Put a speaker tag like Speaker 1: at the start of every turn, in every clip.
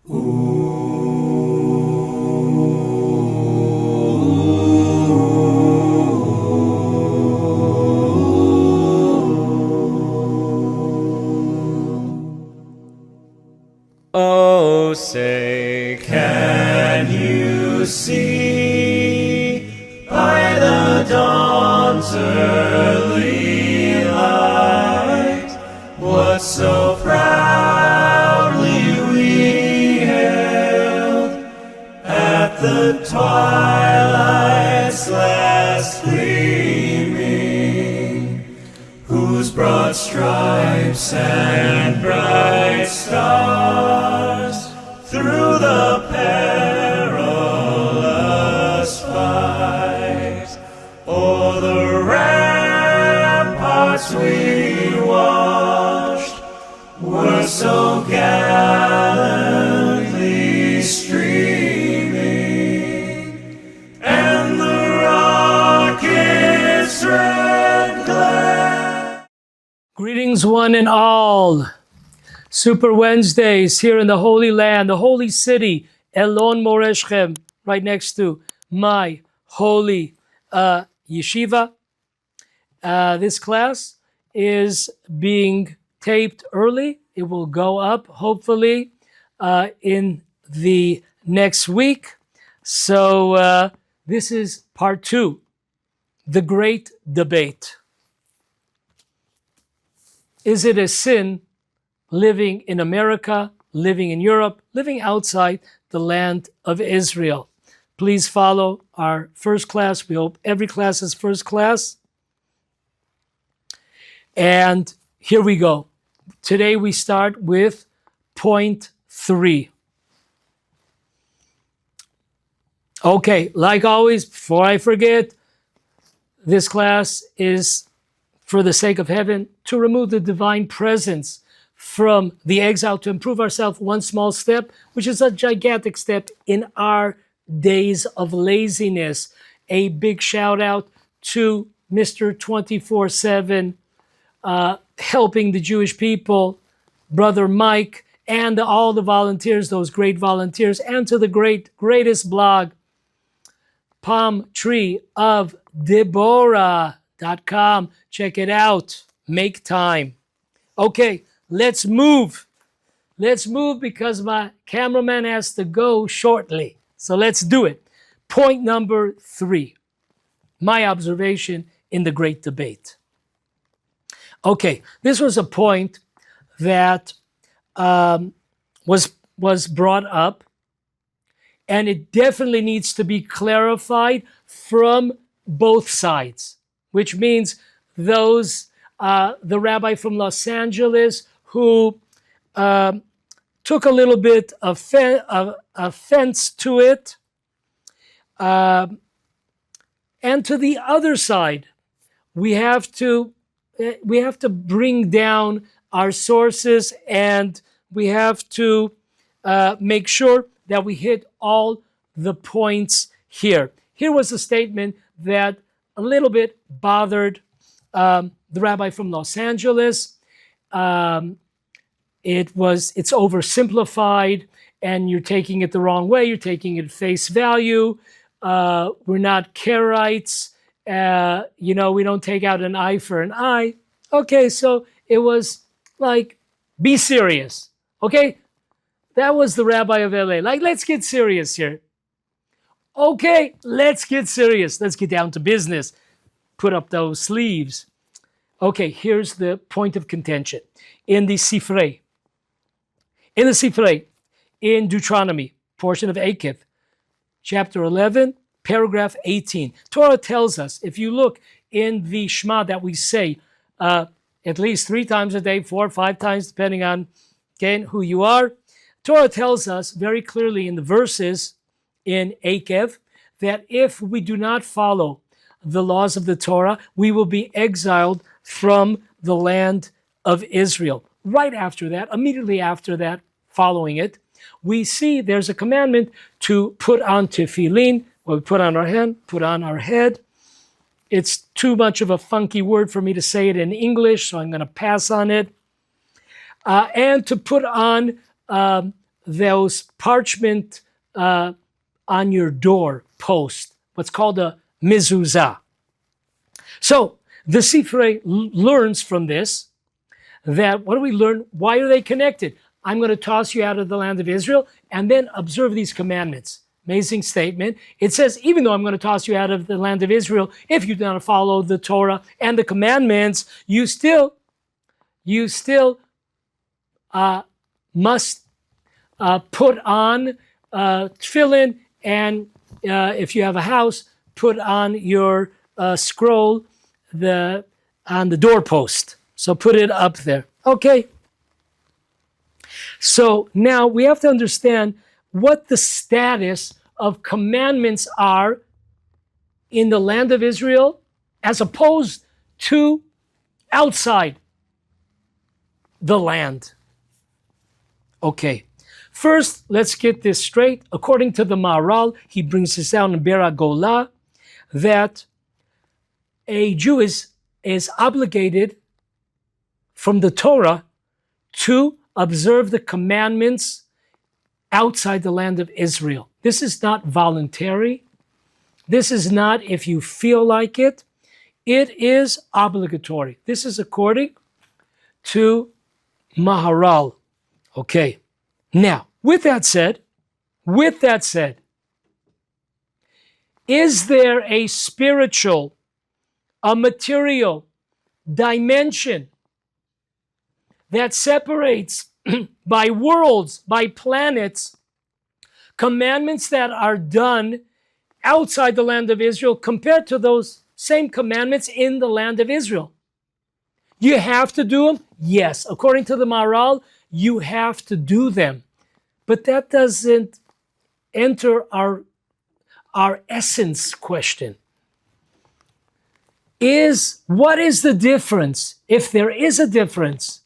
Speaker 1: Oh, say, can you see by the dawn's early light what so proudly we hailed at the twilight's last gleaming, whose broad stripes and bright stars through the perilous fight o'er the ramparts we watched were so gallantly streaming, and the rockets' red glare.
Speaker 2: Greetings, one and all. Super Wednesdays here in the Holy Land, the Holy City, Elon Moreshchem, right next to my holy yeshiva. This class is being taped early. It will go up, hopefully, in the next week. So this is part 2, the great debate. Is it a sin living in America, living in Europe, living outside the land of Israel? Please follow our first class. We hope every class is first class. And here we go. Today we start with point 3. Okay, like always, before I forget, this class is for the sake of heaven, to remove the divine presence from the exile, to improve ourselves one small step, which is a gigantic step in our days of laziness. A big shout out to Mr. 24/7, helping the Jewish people, Brother Mike, and all the volunteers, those great volunteers, and to the greatest blog, Palm Tree of Deborah.com. Check it out. Make time. Okay, let's move. Let's move because my cameraman has to go shortly. So let's do it. Point number 3. My observation in the great debate. Okay, this was a point that was brought up, and it definitely needs to be clarified from both sides, which means those, the rabbi from Los Angeles who took a little bit of offense to it, and to the other side, we have to bring down our sources, and we have to make sure that we hit all the points here. Here was a statement that a little bit bothered the rabbi from Los Angeles. It's oversimplified, and you're taking it the wrong way. You're taking it at face value. We're not Karaites. We don't take out an eye for an eye. Okay, so it was like, be serious. Okay, that was the rabbi of LA. Like, let's get serious here. Okay, let's get serious. Let's get down to business. Put up those sleeves. Okay, here's the point of contention. In the Sifrei, in Deuteronomy, portion of Akif, chapter 11, paragraph 18, Torah tells us, if you look in the Shema that we say at least 3 times a day, 4 or 5 times, depending on who you are, Torah tells us very clearly in the verses in Akif that if we do not follow the laws of the Torah, we will be exiled from the land of Israel. Right after that, immediately after that, following it, we see there's a commandment to put on tefillin, what we put on our hand, put on our head. It's too much of a funky word for me to say it in English, so I'm going to pass on it. And to put on those parchment on your door post, what's called a mezuzah. So the Sifrei learns from this that, what do we learn? Why are they connected? I'm going to toss you out of the land of Israel and then observe these commandments. Amazing statement. It says, even though I'm going to toss you out of the land of Israel, if you do not follow the Torah and the commandments, you still must put on tefillin, and if you have a house, put on your scroll on the doorpost. So put it up there. Okay. So now we have to understand what the status of commandments are in the land of Israel as opposed to outside the land. Okay. First, let's get this straight. According to the Maharal, he brings this down in Bera Gola, that a Jew is obligated from the Torah to observe the commandments outside the land of Israel. This is not voluntary. This is not if you feel like it. It is obligatory. This is according to Maharal. Okay. Now, with that said, is there a spiritual, a material dimension that separates by worlds, by planets, commandments that are done outside the land of Israel compared to those same commandments in the land of Israel? You have to do them? Yes. According to the Maharal, you have to do them. But that doesn't enter our essence question. What is the difference, if there is a difference,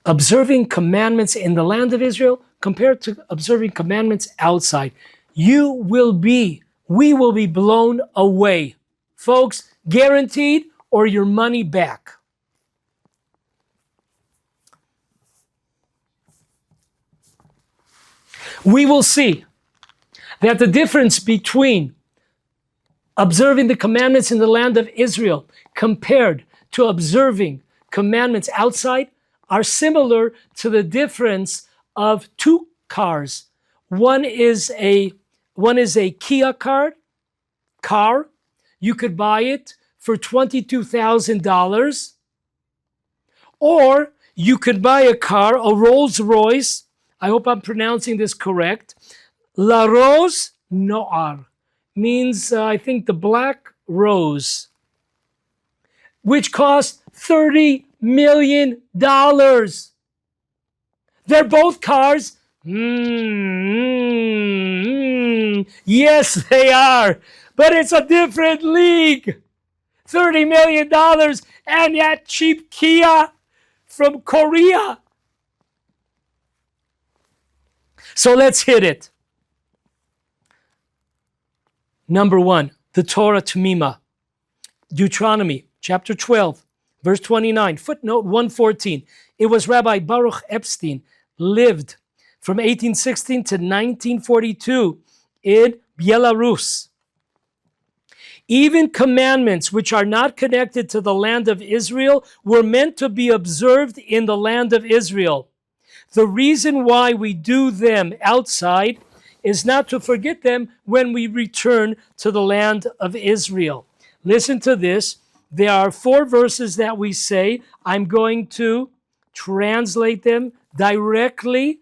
Speaker 2: observing commandments in the land of Israel compared to observing commandments outside? We will be blown away. Folks, guaranteed, or your money back. We will see that the difference between observing the commandments in the land of Israel compared to observing commandments outside are similar to the difference of two cars. One is a Kia car. You could buy it for $22,000. Or you could buy a car, a Rolls Royce. I hope I'm pronouncing this correct. La Rose Noir means, I think, the black rose, which cost $30 million. They're both cars. Yes, they are. But it's a different league. $30 million and that cheap Kia from Korea. So let's hit it. Number one, the Torah Tamima. Deuteronomy chapter 12, verse 29, footnote 114. It was Rabbi Baruch Epstein, lived from 1816 to 1942 in Belarus. Even commandments which are not connected to the land of Israel were meant to be observed in the land of Israel. The reason why we do them outside is not to forget them when we return to the land of Israel. Listen to this. There are 4 verses that we say. I'm going to translate them directly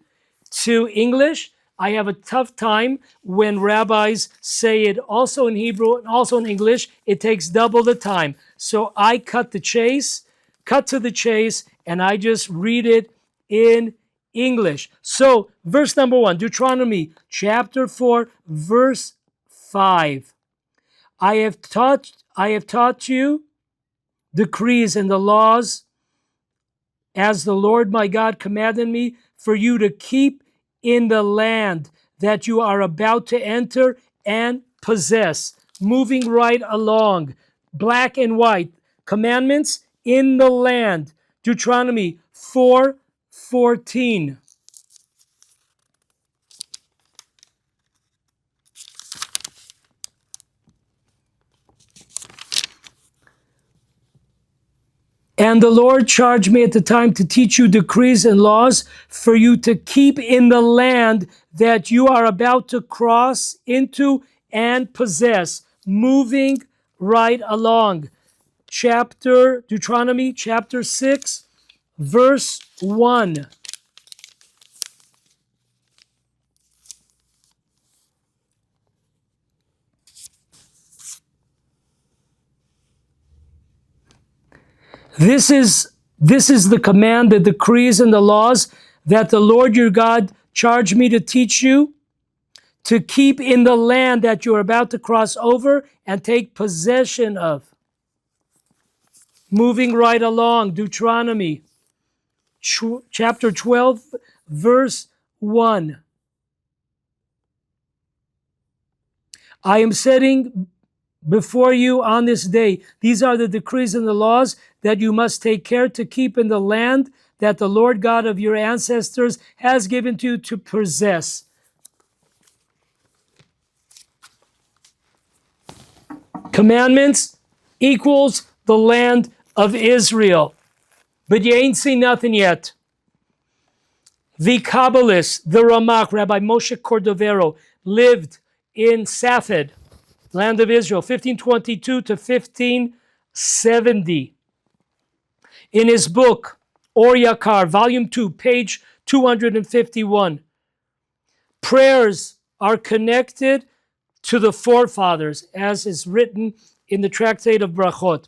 Speaker 2: to English. I have a tough time when rabbis say it also in Hebrew and also in English. It takes double the time. So I cut to the chase, and I just read it in English. So verse number 1, Deuteronomy chapter 4, verse 5. I have taught you decrees and the laws as the Lord my God commanded me for you to keep in the land that you are about to enter and possess. Moving right along, black and white, commandments in the land. Deuteronomy 4, 14. And the Lord charged me at the time to teach you decrees and laws for you to keep in the land that you are about to cross into and possess, moving right along. Deuteronomy chapter 6, verse 1. This is the command, the decrees, and the laws that the Lord your God charged me to teach you, to keep in the land that you are about to cross over and take possession of. Moving right along, Deuteronomy chapter 12, verse 1. I am setting before you on this day, these are the decrees and the laws that you must take care to keep in the land that the Lord God of your ancestors has given to you to possess. Commandments equals the land of Israel. But you ain't seen nothing yet. The Kabbalist, the Ramak, Rabbi Moshe Cordovero, lived in Safed, land of Israel, 1522 to 1570. In his book, Or Yakar, volume 2, page 251, prayers are connected to the forefathers, as is written in the Tractate of Brachot.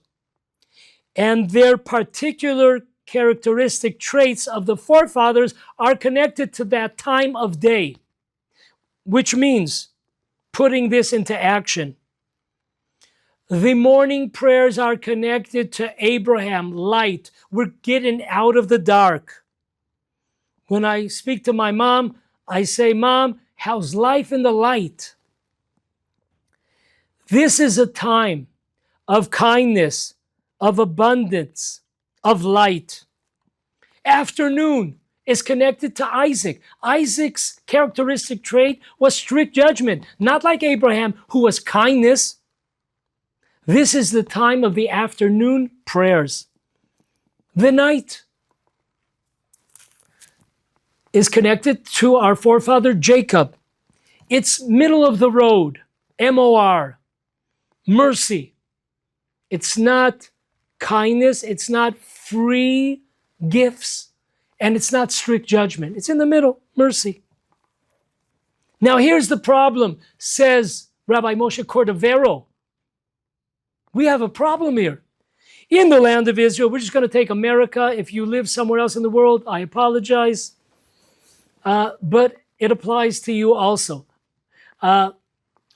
Speaker 2: And their particular characteristic traits of the forefathers are connected to that time of day, which means putting this into action. The morning prayers are connected to Abraham, light. We're getting out of the dark. When I speak to my mom, I say, Mom, how's life in the light? This is a time of kindness, of abundance, of light. Afternoon is connected to Isaac. Isaac's characteristic trait was strict judgment, not like Abraham, who was kindness. This is the time of the afternoon prayers. The night is connected to our forefather Jacob. It's middle of the road, M-O-R, mercy. It's not kindness, it's not free gifts, and it's not strict judgment. It's in the middle, mercy. Now here's the problem, says Rabbi Moshe Cordovero. We have a problem here. In the land of Israel, we're just going to take America. If you live somewhere else in the world, I apologize. But it applies to you also.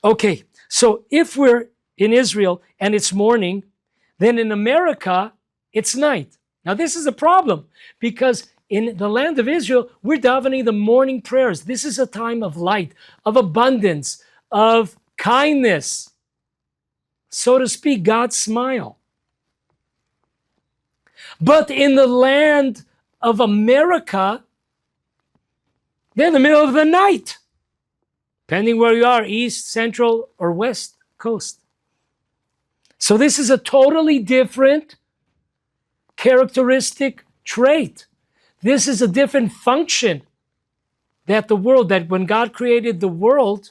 Speaker 2: Okay, so if we're in Israel and it's morning, then in America, it's night. Now this is a problem because in the land of Israel, we're davening the morning prayers. This is a time of light, of abundance, of kindness. So to speak, God's smile. But in the land of America, they're in the middle of the night, depending where you are, east, central, or west coast. So this is a totally different characteristic trait. This is a different function that when God created the world,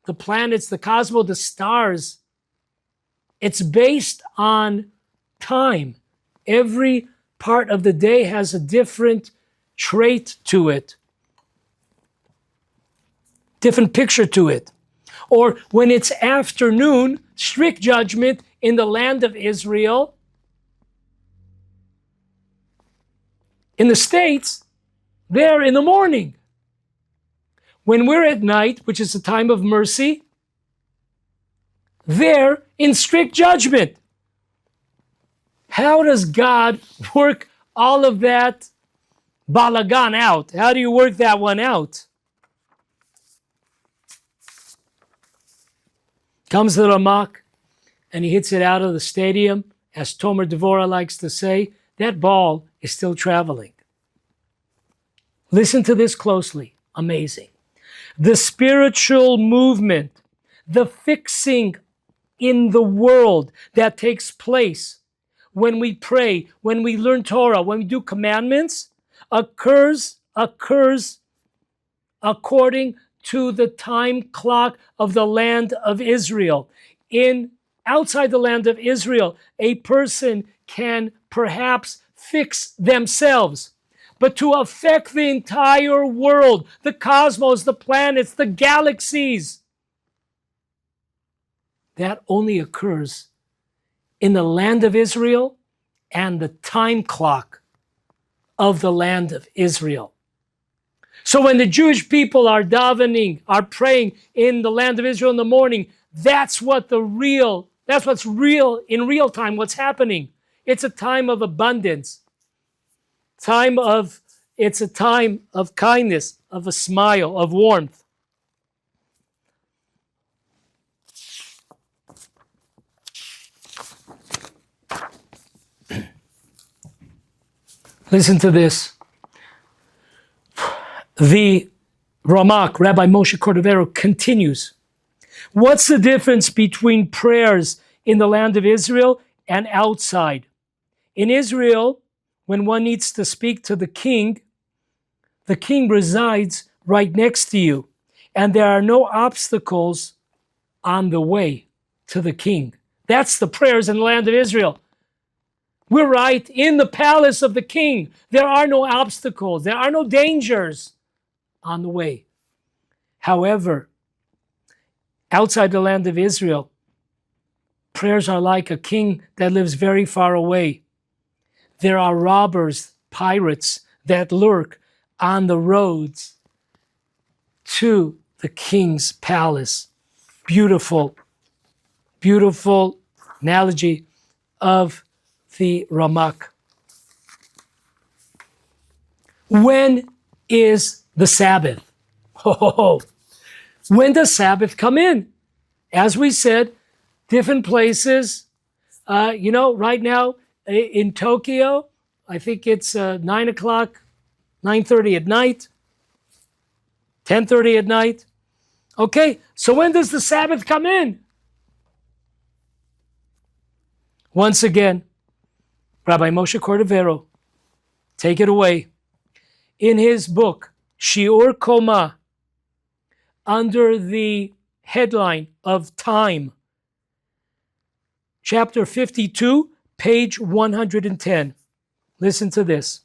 Speaker 2: the planets, the cosmos, the stars, it's based on time. Every part of the day has a different trait to it, different picture to it. Or when it's afternoon, strict judgment in the land of Israel. In the States, they're in the morning. When we're at night, which is a time of mercy, they're in strict judgment. How does God work all of that balagan out? How do you work that one out? Comes the Ramak and he hits it out of the stadium. As Tomer Dvorah likes to say, that ball is still traveling. Listen to this closely. Amazing. The spiritual movement, the fixing in the world that takes place when we pray, when we learn Torah, when we do commandments, occurs according to the time clock of the land of Israel. Outside the land of Israel, a person can perhaps fix themselves. But to affect the entire world, the cosmos, the planets, the galaxies, that only occurs in the land of Israel and the time clock of the land of Israel. So when the Jewish people are davening, are praying in the land of Israel in the morning, that's what's real in real time, what's happening. It's a time of abundance. It's a time of kindness, of a smile, of warmth. Listen to this. The Ramak, Rabbi Moshe Cordovero, continues. What's the difference between prayers in the land of Israel and outside? In Israel, when one needs to speak to the king resides right next to you, and there are no obstacles on the way to the king. That's the prayers in the land of Israel. We're right in the palace of the king. There are no obstacles. There are no dangers on the way. However, outside the land of Israel, prayers are like a king that lives very far away. There are robbers, pirates that lurk on the roads to the king's palace. Beautiful, beautiful analogy of the Ramak. When is the Sabbath? When does Sabbath come in? As we said, different places. Right now in Tokyo, I think it's 9 o'clock, 9:30 at night, 10:30 at night. Okay, so when does the Sabbath come in? Once again, Rabbi Moshe Cordovero, take it away. In his book, Shiur Koma, under the headline of Time, chapter 52, page 110. Listen to this.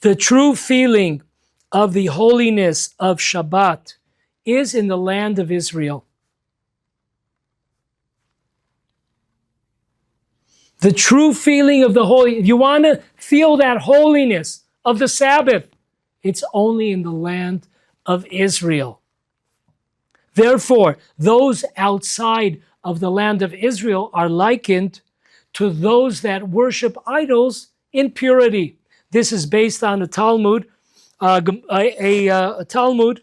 Speaker 2: The true feeling of the holiness of Shabbat is in the land of Israel. The true feeling of the holy, if you want to feel that holiness of the Sabbath, it's only in the land of Israel. Therefore, those outside of the land of Israel are likened to those that worship idols in purity. This is based on a Talmud, a Talmud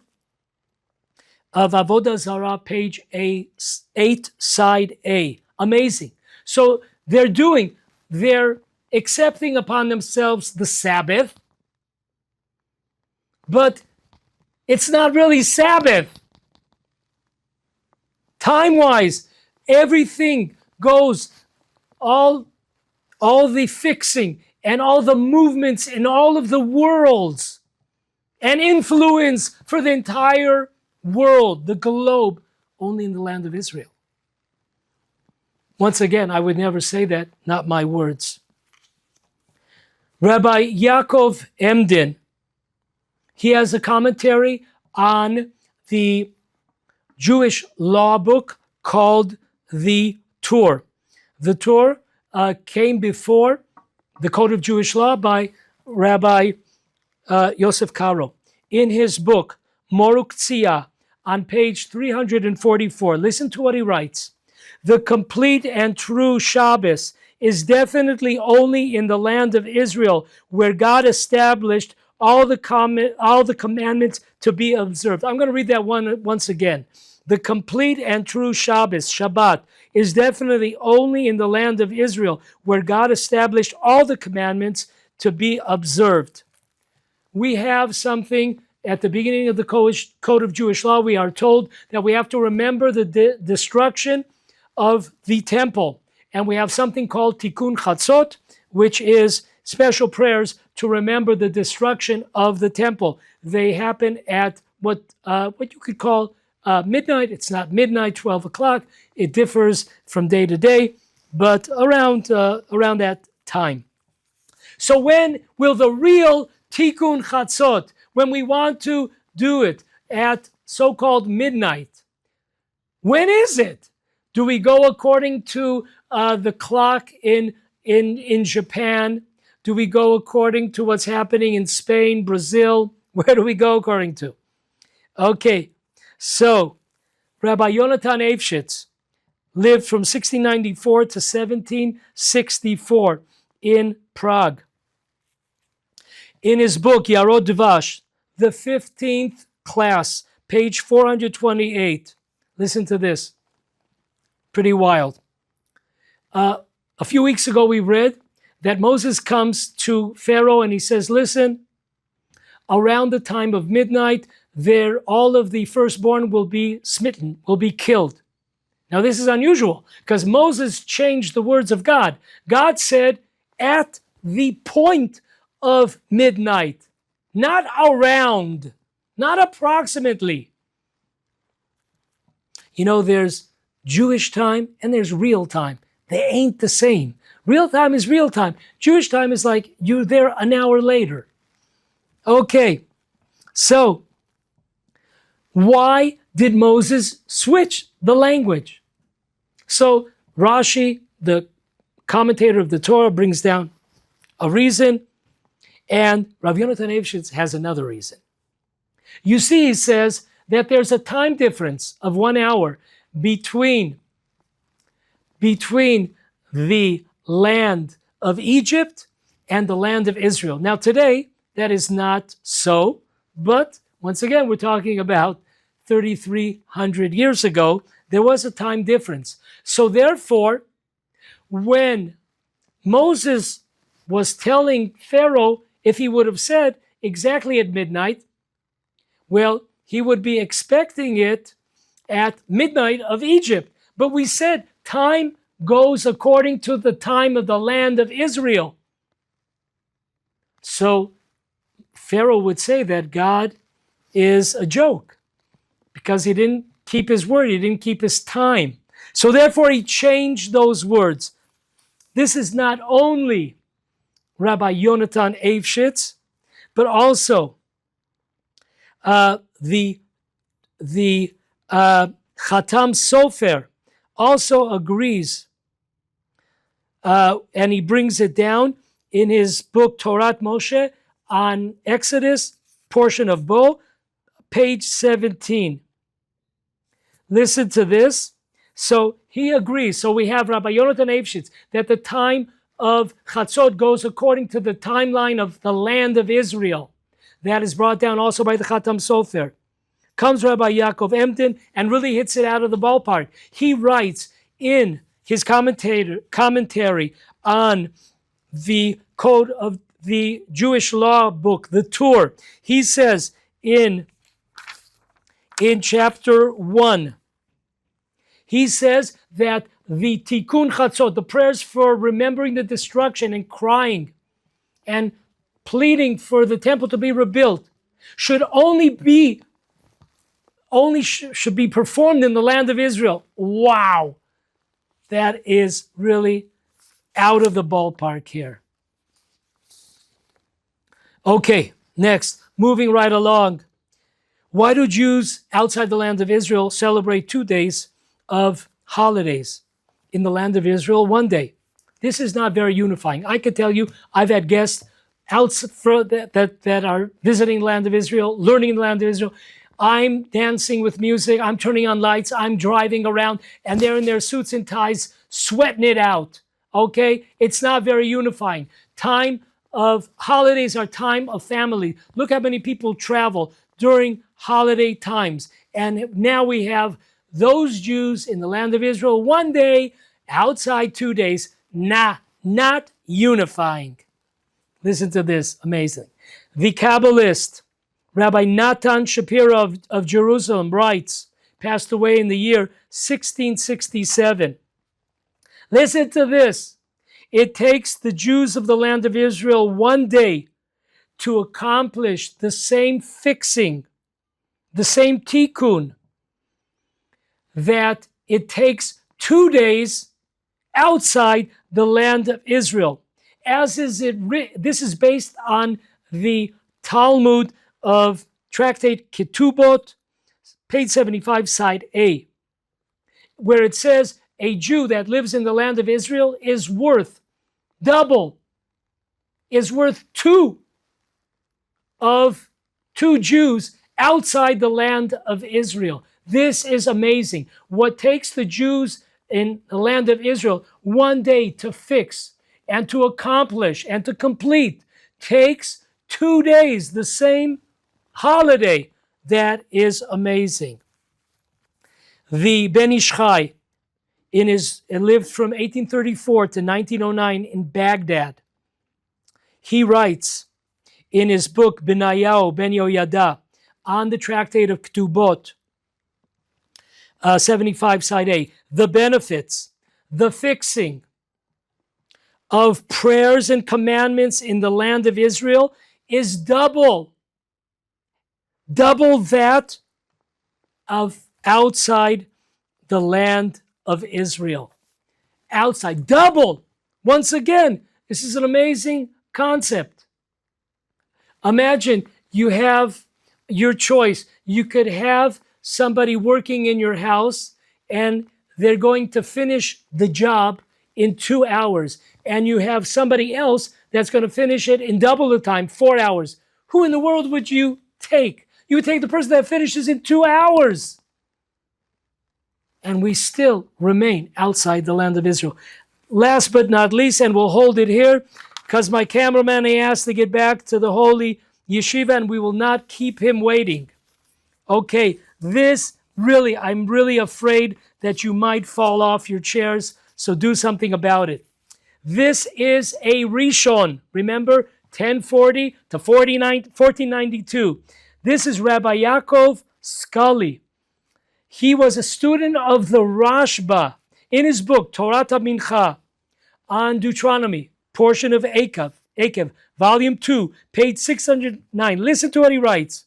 Speaker 2: of Avodah Zarah, page 8, side A. Amazing. So they're accepting upon themselves the Sabbath, but it's not really Sabbath. Time-wise, everything goes, all the fixing and all the movements in all of the worlds and influence for the entire world, the globe, only in the land of Israel. Once again, I would never say that, not my words. Rabbi Yaakov Emden, he has a commentary on the Jewish law book called the Torah. The Torah came before the Code of Jewish Law by Rabbi Yosef Karo. In his book, Moruk Tzia, on page 344, listen to what he writes. The complete and true Shabbos is definitely only in the land of Israel, where God established all the commandments to be observed. I'm going to read that once again. The complete and true Shabbos, Shabbat, is definitely only in the land of Israel, where God established all the commandments to be observed. we have something at the beginning of the Code of Jewish Law. We are told that we have to remember the destruction of the temple. And we have something called Tikkun Chatzot, which is special prayers to remember the destruction of the temple. They happen at what you could call midnight. It's not midnight, 12 o'clock. It differs from day to day, but around that time. So when will the real Tikkun Chatzot, when we want to do it at so-called midnight, when is it? Do we go according to the clock in Japan? Do we go according to what's happening in Spain, Brazil? Where do we go according to? Okay, so Rabbi Yonatan Eybeschutz lived from 1694 to 1764 in Prague. In his book, Yarod Dvash, the 15th class, page 428, listen to this. Pretty wild. A few weeks ago, we read that Moses comes to Pharaoh and he says, listen, around the time of midnight, all of the firstborn will be smitten, will be killed. Now, this is unusual because Moses changed the words of God. God said, at the point of midnight, not around, not approximately. You know, there's Jewish time and there's real time. They ain't the same. Real time is real time. Jewish time is like you're there an hour later. Okay, so why did Moses switch the language? So Rashi, the commentator of the Torah, brings down a reason, and Rav Yonatan Eybeschutz has another reason. You see, he says that there's a time difference of 1 hour between the land of Egypt and the land of Israel. Now today, that is not so, but once again, we're talking about 3,300 years ago, there was a time difference. So therefore, when Moses was telling Pharaoh, if he would have said exactly at midnight, well, he would be expecting it at midnight of Egypt. But we said time goes according to the time of the land of Israel. So Pharaoh would say that God is a joke because he didn't keep his word, he didn't keep his time. So therefore he changed those words. This is not only Rabbi Yonatan Eybeschutz, but also the Khatam Sofer also agrees, and he brings it down in his book Torat Moshe on Exodus, portion of Bo, page 17. Listen to this. So he agrees. So we have Rabbi Yonatan Eybeschutz that the time of Chatzot goes according to the timeline of the land of Israel. That is brought down also by the Khatam Sofer. Comes Rabbi Yaakov Emden and really hits it out of the ballpark. He writes in his commentary on the code of the Jewish law book, the Torah. He says in chapter 1, he says that the Tikkun Chatzot, the prayers for remembering the destruction and crying and pleading for the temple to be rebuilt, should should be performed in the land of Israel. Wow, that is really out of the ballpark here. Okay, next, moving right along. Why do Jews outside the land of Israel celebrate 2 days of holidays? In the land of Israel, 1 day. This is not very unifying. I could tell you, I've had guests that are visiting the land of Israel, learning in the land of Israel. I'm dancing with music, I'm turning on lights, I'm driving around, and they're in their suits and ties, sweating it out, okay? It's not very unifying. Time of holidays are time of family. Look how many people travel during holiday times. And now we have those Jews in the land of Israel 1 day, outside 2 days. Not unifying. Listen to this, amazing. The Kabbalist, Rabbi Natan Shapiro of Jerusalem, writes, passed away in the year 1667. Listen to this. It takes the Jews of the land of Israel 1 day to accomplish the same fixing, the same tikkun, that it takes 2 days outside the land of Israel. As is it this is based on the Talmud of Tractate Ketubot, page 75, side A, where it says a Jew that lives in the land of Israel is worth double, is worth two Jews outside the land of Israel. This is amazing. What takes the Jews in the land of Israel 1 day to fix and to accomplish and to complete takes 2 days, the same holiday. That is amazing. The Ben Ish Chai, lived from 1834 to 1909 in Baghdad. He writes in his book Benayahu Ben Yoyada on the Tractate of Ketubot, 75 side A, the benefits, the fixing of prayers and commandments in the land of Israel is double that of outside the land of Israel. Outside, double. Once again, this is an amazing concept. Imagine you have your choice. You could have somebody working in your house and they're going to finish the job in 2 hours. And you have somebody else that's going to finish it in double the time, 4 hours. Who in the world would you take? You would take the person that finishes in 2 hours. And we still remain outside the land of Israel. Last but not least, and we'll hold it here, because my cameraman asked to get back to the holy yeshiva, and we will not keep him waiting. Okay, I'm really afraid that you might fall off your chairs, so do something about it. This is a Rishon. Remember, 1040 to 1492. This is Rabbi Yaakov Scully. He was a student of the Rashba in his book, Torah Mincha, on Deuteronomy, portion of Akev, volume 2, page 609. Listen to what he writes.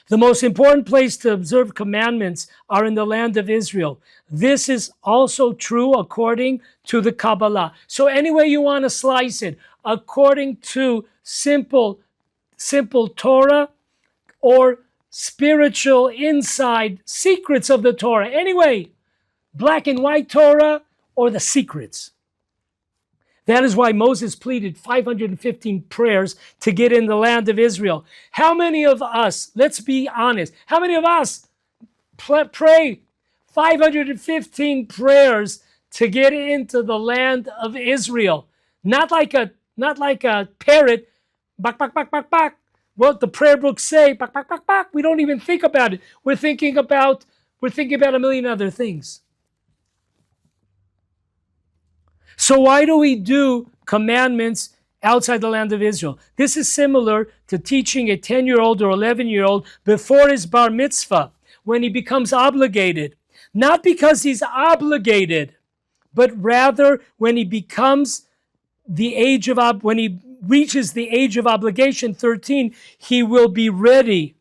Speaker 2: The most important place to observe commandments are in the land of Israel. This is also true according to the Kabbalah. So any way you want to slice it, according to simple Torah or spiritual inside secrets of the Torah. Anyway, black and white Torah or the secrets. That is why Moses pleaded 515 prayers to get in the land of Israel. How many of us, let's be honest, how many of us pray 515 prayers to get into the land of Israel? Not like a parrot, bak, bak, bak, bak, bak. What the prayer books say, bak, bak, bak, bak. We don't even think about it. We're thinking about a million other things. So why do we do commandments outside the land of Israel? This is similar to teaching a 10-year-old or 11-year-old before his bar mitzvah, when he becomes obligated. Not because he's obligated, but rather when he becomes when he reaches the age of obligation, 13, he will be ready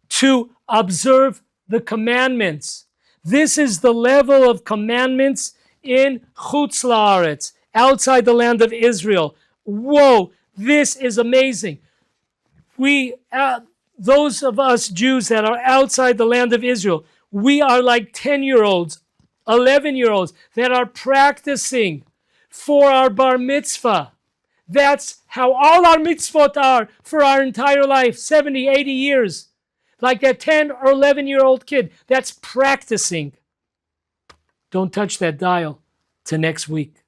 Speaker 2: to observe the commandments. This is the level of commandments in Chutz La'aretz, outside the land of Israel. Whoa, this is amazing. Those of us Jews that are outside the land of Israel, we are like 10-year-olds, 11-year-olds that are practicing for our bar mitzvah. That's how all our mitzvot are for our entire life, 70, 80 years. Like that 10 or 11-year-old kid that's practicing. Don't touch that dial. Till next week.